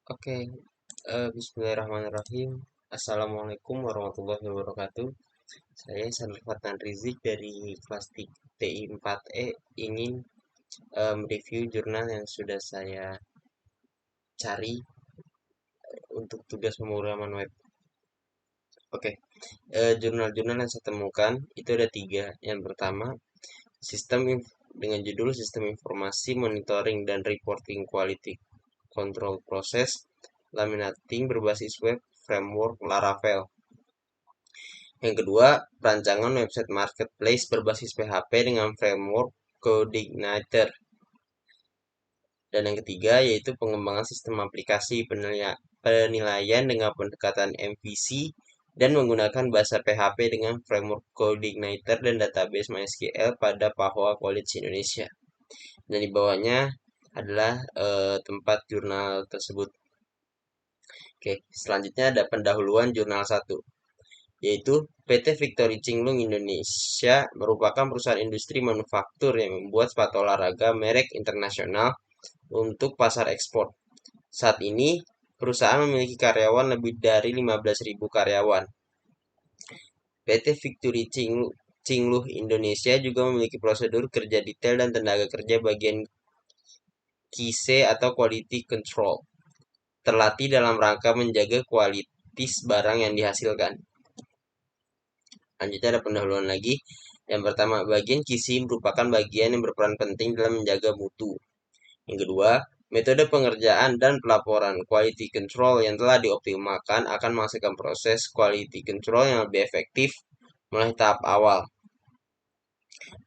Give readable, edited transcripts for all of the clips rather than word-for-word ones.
Oke, Bismillahirrahmanirrahim. Assalamualaikum warahmatullahi wabarakatuh. Saya Sanur Fatan Rizik dari kelas TI 4E ingin mereview jurnal yang sudah saya cari untuk tugas pemrograman web. Oke, jurnal-jurnal yang saya temukan itu ada tiga. Yang pertama, dengan judul Sistem Informasi Monitoring dan Reporting Quality Control Process Laminating berbasis web framework Laravel. Yang kedua, perancangan website marketplace berbasis PHP dengan framework Codeigniter. Dan yang ketiga, yaitu pengembangan sistem aplikasi penilaian dengan pendekatan MVC dan menggunakan bahasa PHP dengan framework Codeigniter dan database MySQL pada Papua College Indonesia. Dan di bawahnya adalah tempat jurnal tersebut. Oke, selanjutnya ada pendahuluan jurnal 1, yaitu PT Victory Cinglung Indonesia merupakan perusahaan industri manufaktur yang membuat sepatu olahraga merek internasional untuk pasar ekspor. Saat ini, perusahaan memiliki karyawan lebih dari 15.000 karyawan. PT Victory Cingluh Indonesia juga memiliki prosedur kerja detail dan tenaga kerja bagian QC atau Quality Control, terlatih dalam rangka menjaga kualitas barang yang dihasilkan. Lanjutnya ada pendahuluan lagi. Yang pertama, bagian QC merupakan bagian yang berperan penting dalam menjaga mutu. Yang kedua, metode pengerjaan dan pelaporan quality control yang telah dioptimalkan akan menghasilkan proses quality control yang lebih efektif mulai tahap awal,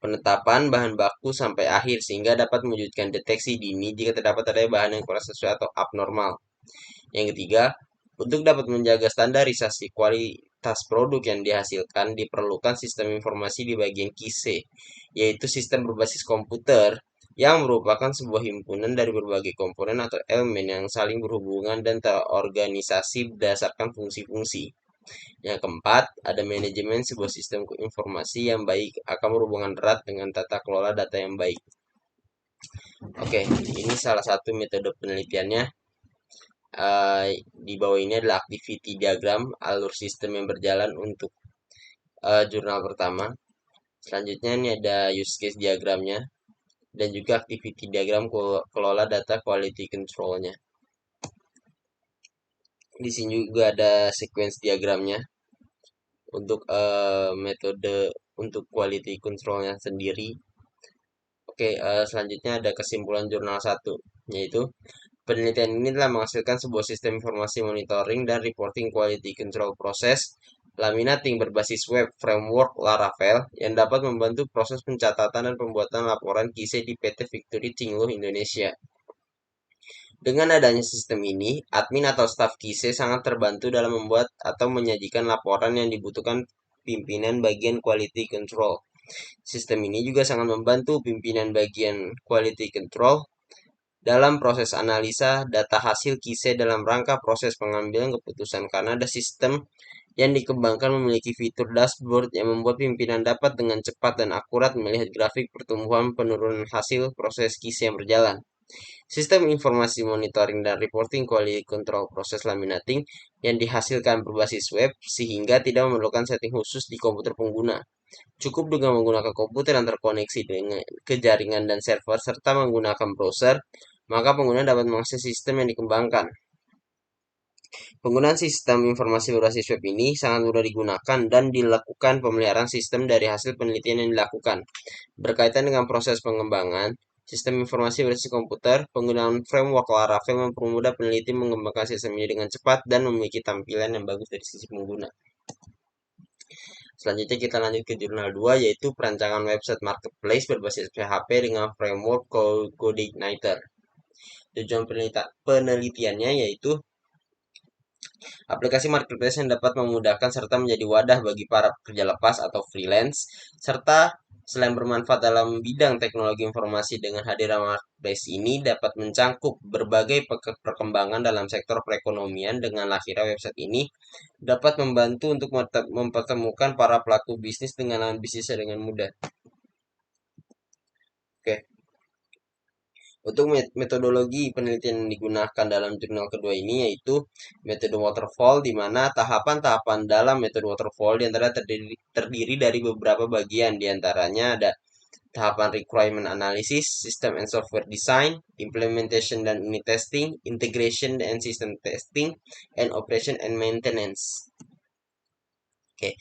penetapan bahan baku sampai akhir sehingga dapat mewujudkan deteksi dini jika terdapat adanya bahan yang kurang sesuai atau abnormal. Yang ketiga, untuk dapat menjaga standarisasi kualitas produk yang dihasilkan diperlukan sistem informasi di bagian QC, yaitu sistem berbasis komputer yang merupakan sebuah himpunan dari berbagai komponen atau elemen yang saling berhubungan dan terorganisasi berdasarkan fungsi-fungsi. Yang keempat, ada manajemen sebuah sistem informasi yang baik akan berhubungan erat dengan tata kelola data yang baik. Oke, ini salah satu metode penelitiannya. Di bawah ini adalah activity diagram alur sistem yang berjalan untuk jurnal pertama. Selanjutnya ini ada use case diagramnya dan juga activity diagram kelola data quality control-nya. Di sini juga ada sequence diagramnya untuk metode untuk quality control-nya sendiri. Oke, selanjutnya ada kesimpulan jurnal 1, yaitu penelitian ini telah menghasilkan sebuah sistem informasi monitoring dan reporting quality control proses laminating berbasis web framework Laravel yang dapat membantu proses pencatatan dan pembuatan laporan QC di PT Victory Cingluh Indonesia. Dengan adanya sistem ini, admin atau staf QC sangat terbantu dalam membuat atau menyajikan laporan yang dibutuhkan pimpinan bagian quality control. Sistem ini juga sangat membantu pimpinan bagian quality control dalam proses analisa data hasil QC dalam rangka proses pengambilan keputusan karena ada sistem yang dikembangkan memiliki fitur dashboard yang membuat pimpinan dapat dengan cepat dan akurat melihat grafik pertumbuhan penurunan hasil proses QC yang berjalan. Sistem informasi monitoring dan reporting quality control proses laminating yang dihasilkan berbasis web sehingga tidak memerlukan setting khusus di komputer pengguna. Cukup dengan menggunakan komputer yang terkoneksi dengan ke jaringan dan server serta menggunakan browser, maka pengguna dapat mengakses sistem yang dikembangkan. Penggunaan sistem informasi berbasis web ini sangat mudah digunakan dan dilakukan pemeliharaan sistem dari hasil penelitian yang dilakukan. Berkaitan dengan proses pengembangan sistem informasi berbasis komputer, penggunaan framework Laravel mempermudah peneliti mengembangkan sistem ini dengan cepat dan memiliki tampilan yang bagus dari sisi pengguna. Selanjutnya kita lanjut ke jurnal 2, yaitu perancangan website marketplace berbasis PHP dengan framework Codeigniter. Tujuan penelitiannya yaitu aplikasi marketplace yang dapat memudahkan serta menjadi wadah bagi para pekerja lepas atau freelance, serta selain bermanfaat dalam bidang teknologi informasi dengan hadirnya marketplace ini dapat mencangkup berbagai perkembangan dalam sektor perekonomian. Dengan lahirnya website ini dapat membantu untuk mempertemukan para pelaku bisnis dengan bisnisnya dengan mudah. Oke. Untuk metodologi penelitian yang digunakan dalam jurnal kedua ini yaitu metode waterfall, di mana tahapan-tahapan dalam metode waterfall diantara terdiri dari beberapa bagian, diantaranya ada tahapan requirement analysis, system and software design, implementation dan unit testing, integration and system testing, and operation and maintenance. Oke,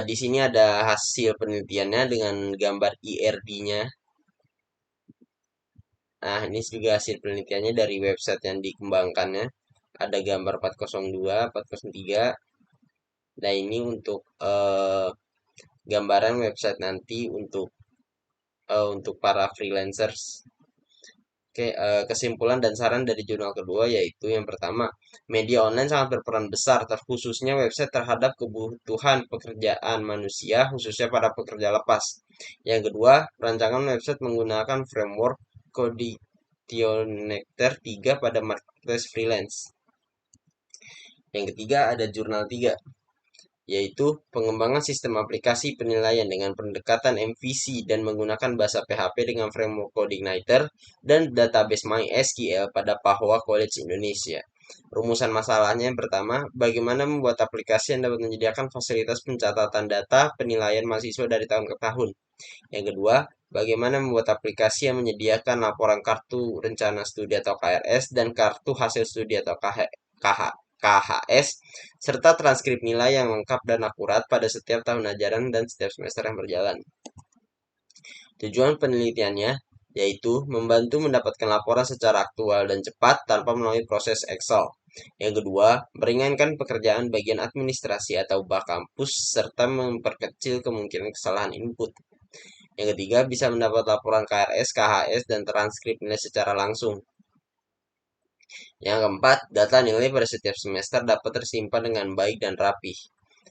di sini ada hasil penelitiannya dengan gambar IRD-nya. Nah, ini juga hasil penelitiannya dari website yang dikembangkannya. Ada gambar 402, 403. Nah, ini untuk gambaran website nanti untuk para freelancers. Oke, kesimpulan dan saran dari jurnal kedua yaitu yang pertama, media online sangat berperan besar, terkhususnya website terhadap kebutuhan pekerjaan manusia, khususnya para pekerja lepas. Yang kedua, perancangan website menggunakan framework Conditionector 3 pada marketplace freelance. Yang ketiga, ada jurnal 3, yaitu pengembangan sistem aplikasi penilaian dengan pendekatan MVC dan menggunakan bahasa PHP dengan framework Codeigniter dan database MySQL pada Pahwa College Indonesia. Rumusan masalahnya yang pertama, bagaimana membuat aplikasi yang dapat menyediakan fasilitas pencatatan data penilaian mahasiswa dari tahun ke tahun. Yang kedua, bagaimana membuat aplikasi yang menyediakan laporan kartu rencana studi atau KRS dan kartu hasil studi atau KHS, serta transkrip nilai yang lengkap dan akurat pada setiap tahun ajaran dan setiap semester yang berjalan. Tujuan penelitiannya yaitu membantu mendapatkan laporan secara aktual dan cepat tanpa melalui proses Excel. Yang kedua, meringankan pekerjaan bagian administrasi atau bak kampus serta memperkecil kemungkinan kesalahan input. Yang ketiga, bisa mendapat laporan KRS, KHS, dan transkrip nilai secara langsung. Yang keempat, data nilai pada setiap semester dapat tersimpan dengan baik dan rapih.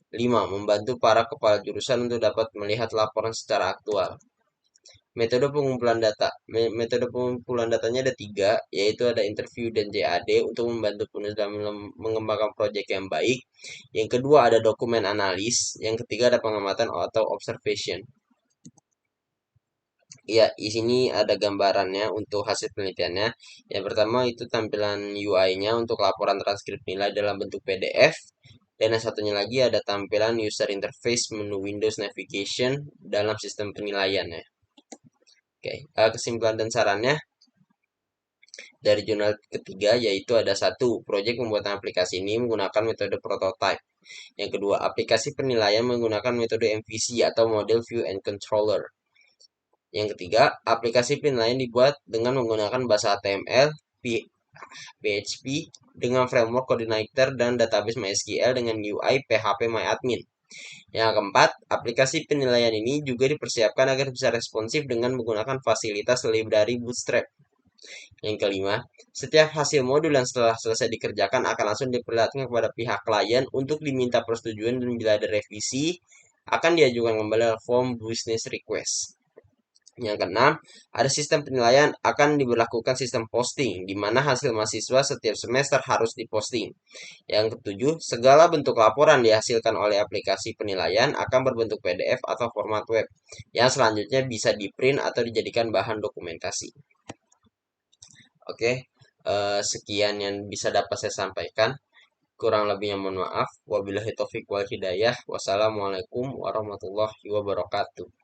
5. Membantu para kepala jurusan untuk dapat melihat laporan secara aktual. Metode pengumpulan data. Metode pengumpulan datanya ada 3, yaitu ada interview dan JAD untuk membantu penulis dalam mengembangkan proyek yang baik. Yang kedua ada dokumen analis. Yang ketiga ada pengamatan atau observation. Ya, di sini ada gambarannya untuk hasil penelitiannya. Yang pertama itu tampilan UI-nya untuk laporan transkrip nilai dalam bentuk PDF. Dan yang satunya lagi ada tampilan user interface menu Windows Navigation dalam sistem penilaiannya. Oke, kesimpulan dan sarannya dari jurnal ketiga yaitu ada satu, proyek pembuatan aplikasi ini menggunakan metode prototype. Yang kedua, aplikasi penilaian menggunakan metode MVC atau Model View and Controller. Yang ketiga, aplikasi penilaian dibuat dengan menggunakan bahasa HTML, PHP dengan framework Codeigniter dan database MySQL dengan UI PHP MyAdmin. Yang keempat, aplikasi penilaian ini juga dipersiapkan agar bisa responsif dengan menggunakan fasilitas library Bootstrap. Yang kelima, setiap hasil modul yang setelah selesai dikerjakan akan langsung diperlihatkan kepada pihak klien untuk diminta persetujuan, dan bila ada revisi akan diajukan kembali form business request. Yang keenam, ada sistem penilaian akan diberlakukan sistem posting, di mana hasil mahasiswa setiap semester harus diposting. Yang ketujuh, segala bentuk laporan dihasilkan oleh aplikasi penilaian akan berbentuk PDF atau format web, yang selanjutnya bisa di-print atau dijadikan bahan dokumentasi. Oke, sekian yang bisa dapat saya sampaikan. Kurang lebihnya mohon maaf. Wabillahi taufik wal hidayah. Wassalamualaikum warahmatullahi wabarakatuh.